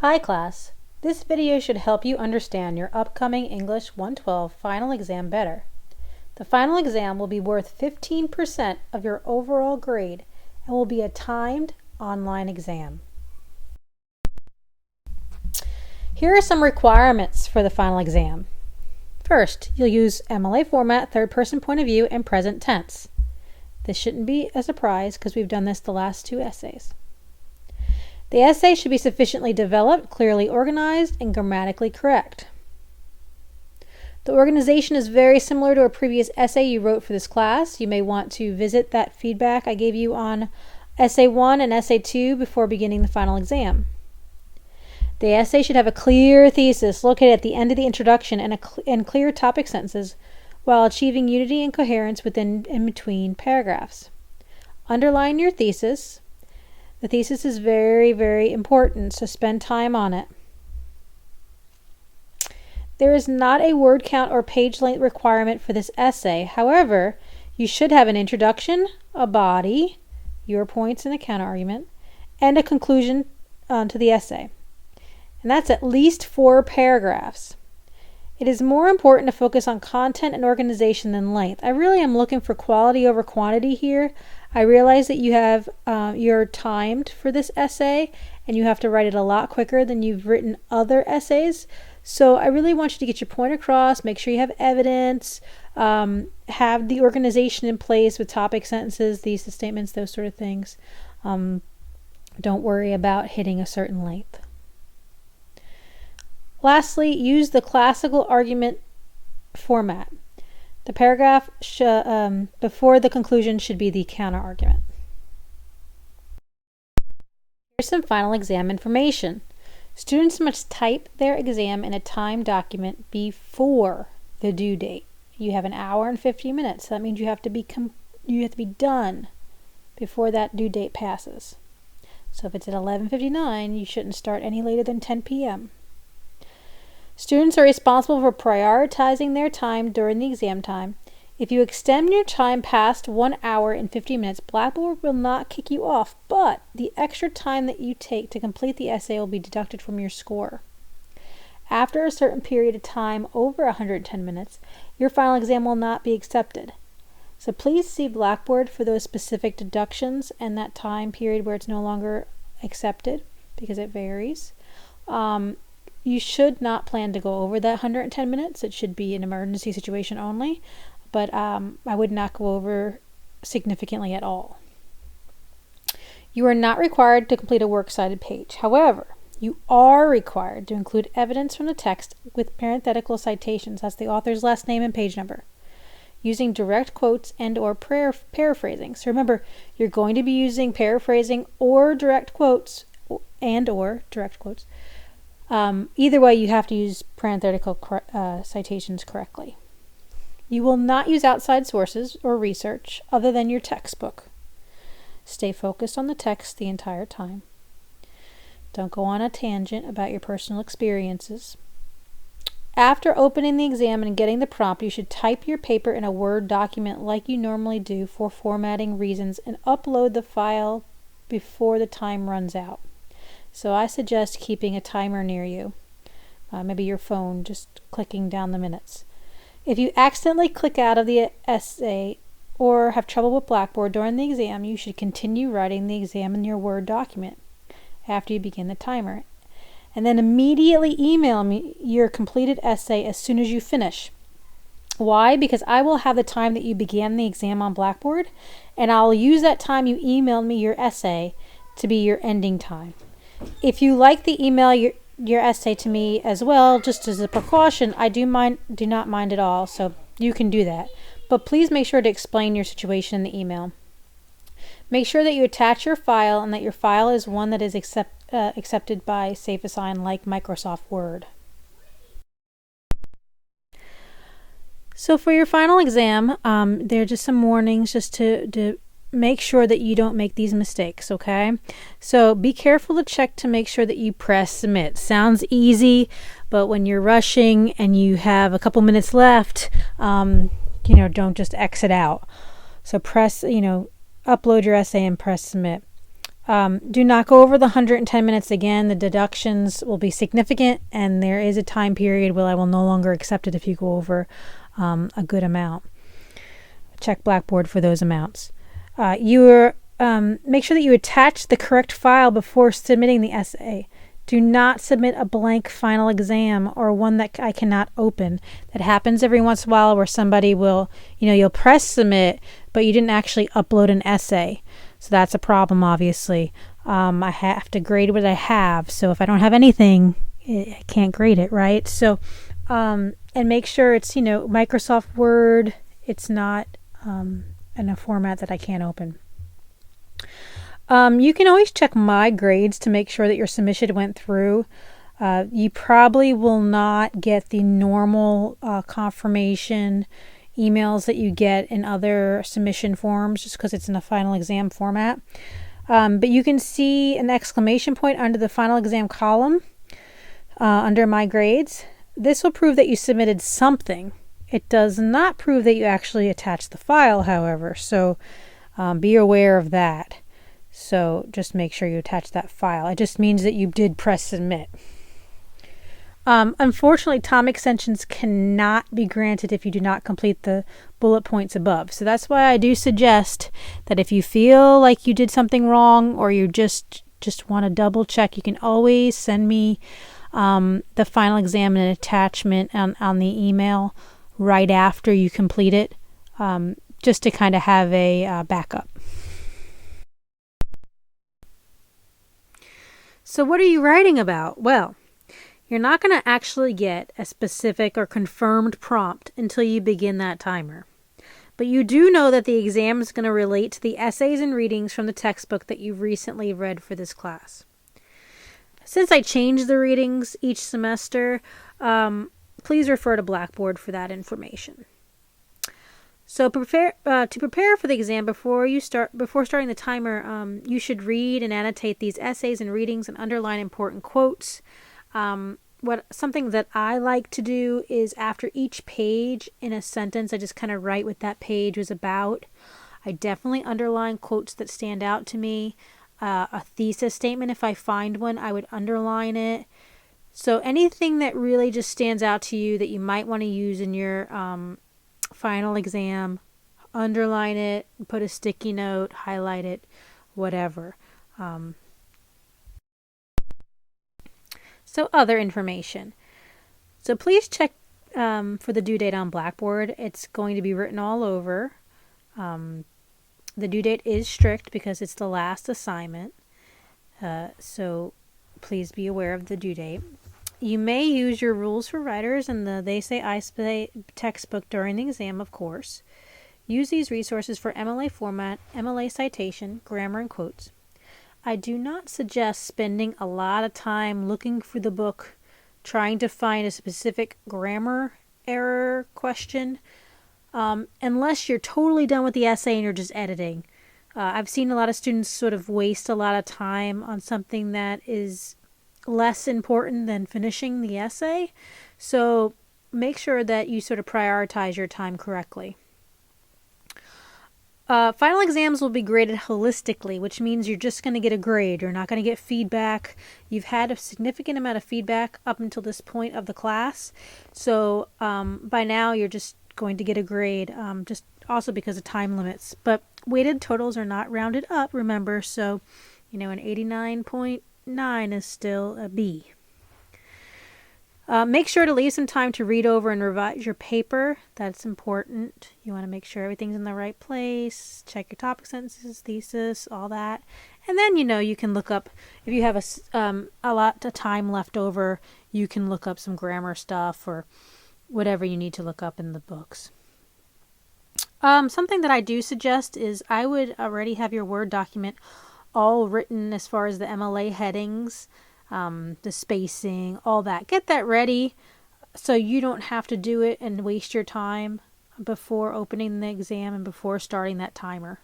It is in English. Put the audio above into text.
Hi class, this video should help you understand your upcoming English 112 final exam better. The final exam will be worth 15% of your overall grade and will be a timed online exam. Here are some requirements for the final exam. First, you'll use MLA format, third person point of view, and present tense. This shouldn't be a surprise because we've done this the last two essays. The essay should be sufficiently developed, clearly organized, and grammatically correct. The organization is very similar to a previous essay you wrote for this class. You may want to visit that feedback I gave you on Essay 1 and Essay 2 before beginning the final exam. The essay should have a clear thesis located at the end of the introduction and clear topic sentences while achieving unity and coherence within and between paragraphs. Underline your thesis. The thesis is very, very important, so spend time on it. There is not a word count or page length requirement for this essay. However, you should have an introduction, a body, your points and a counterargument, and a conclusion to the essay. And that's at least 4 paragraphs. It is more important to focus on content and organization than length. I really am looking for quality over quantity here. I realize that you're timed for this essay and you have to write it a lot quicker than you've written other essays. So I really want you to get your point across, make sure you have evidence, have the organization in place with topic sentences, thesis statements, those sort of things. Don't worry about hitting a certain length. Lastly, use the classical argument format. The paragraph before the conclusion should be the counter-argument. Here's some final exam information. Students must type their exam in a timed document before the due date. You have an hour and 50 minutes. So that means you have to be done before that due date passes. So if it's at 11:59, you shouldn't start any later than 10 p.m. Students are responsible for prioritizing their time during the exam time. If you extend your time past 1 hour and 50 minutes, Blackboard will not kick you off, but the extra time that you take to complete the essay will be deducted from your score. After a certain period of time, over 110 minutes, your final exam will not be accepted. So please see Blackboard for those specific deductions and that time period where it's no longer accepted, because it varies. You should not plan to go over that 110 minutes. It should be an emergency situation only, but I would not go over significantly at all. You are not required to complete a works cited page. However, you are required to include evidence from the text with parenthetical citations. That's the author's last name and page number, using direct quotes and or paraphrasing. So remember, you're going to be using paraphrasing or direct quotes and or direct quotes. Either way, you have to use parenthetical citations correctly. You will not use outside sources or research other than your textbook. Stay focused on the text the entire time. Don't go on a tangent about your personal experiences. After opening the exam and getting the prompt, you should type your paper in a Word document like you normally do for formatting reasons and upload the file before the time runs out. So I suggest keeping a timer near you, maybe your phone, just clicking down the minutes. If you accidentally click out of the essay or have trouble with Blackboard during the exam, you should continue writing the exam in your Word document after you begin the timer. And then immediately email me your completed essay as soon as you finish. Why? Because I will have the time that you began the exam on Blackboard, and I'll use that time you emailed me your essay to be your ending time. If you like the email your essay to me as well, just as a precaution, I do not mind at all, so you can do that. But please make sure to explain your situation in the email. Make sure that you attach your file and that your file is one that is accepted by SafeAssign like Microsoft Word. So for your final exam, there are just some warnings just to make sure that you don't make these mistakes, okay? So be careful to check to make sure that you press submit. Sounds easy, but when you're rushing and you have a couple minutes left, don't just exit out. So press, upload your essay and press submit. Do not go over the 110 minutes again. The deductions will be significant, and there is a time period where I will no longer accept it if you go over a good amount. Check Blackboard for those amounts. Make sure that you attach the correct file before submitting the essay. Do not submit a blank final exam or one that I cannot open. That happens every once in a while where somebody will, you'll press submit, but you didn't actually upload an essay. So that's a problem, obviously. I have to grade what I have. So if I don't have anything, I can't grade it, right? So, and make sure it's, Microsoft Word. It's not in a format that I can't open. You can always check my grades to make sure that your submission went through. You probably will not get the normal confirmation emails that you get in other submission forms just because it's in a final exam format. But you can see an exclamation point under the final exam column under my grades. This will prove that you submitted something. It does not prove that you actually attached the file, however, so be aware of that. So just make sure you attach that file. It just means that you did press submit. Unfortunately, time extensions cannot be granted if you do not complete the bullet points above. So that's why I do suggest that if you feel like you did something wrong or you just want to double check, you can always send me the final exam and an attachment on the email right after you complete it, just to kind of have a backup. So what are you writing about? Well, you're not going to actually get a specific or confirmed prompt until you begin that timer. But you do know that the exam is going to relate to the essays and readings from the textbook that you've recently read for this class. Since I change the readings each semester, please refer to Blackboard for that information. So to prepare for the exam before starting the timer, you should read and annotate these essays and readings and underline important quotes. Something that I like to do is after each page in a sentence, I just kind of write what that page was about. I definitely underline quotes that stand out to me. A thesis statement, if I find one, I would underline it. So anything that really just stands out to you that you might want to use in your final exam, underline it, put a sticky note, highlight it, whatever. So other information. So please check for the due date on Blackboard. It's going to be written all over. The due date is strict because it's the last assignment. So please be aware of the due date. You may use your rules for writers and the They Say I Say textbook during the exam, of course. Use these resources for MLA format, MLA citation, grammar, and quotes. I do not suggest spending a lot of time looking through the book trying to find a specific grammar error question unless you're totally done with the essay and you're just editing. I've seen a lot of students sort of waste a lot of time on something that is less important than finishing the essay. So make sure that you sort of prioritize your time correctly. Final exams will be graded holistically, which means you're just going to get a grade. You're not going to get feedback. You've had a significant amount of feedback up until this point of the class. So by now you're just going to get a grade, just also because of time limits. But weighted totals are not rounded up, remember. So, an 89.9 is still a B. Make sure to leave some time to read over and revise your paper. That's important. You want to make sure everything's in the right place. Check your topic sentences, thesis, all that. And then, you can look up, if you have a lot of time left over, you can look up some grammar stuff or whatever you need to look up in the books. Something that I do suggest is I would already have your Word document all written as far as the MLA headings, the spacing, all that. Get that ready so you don't have to do it and waste your time before opening the exam and before starting that timer.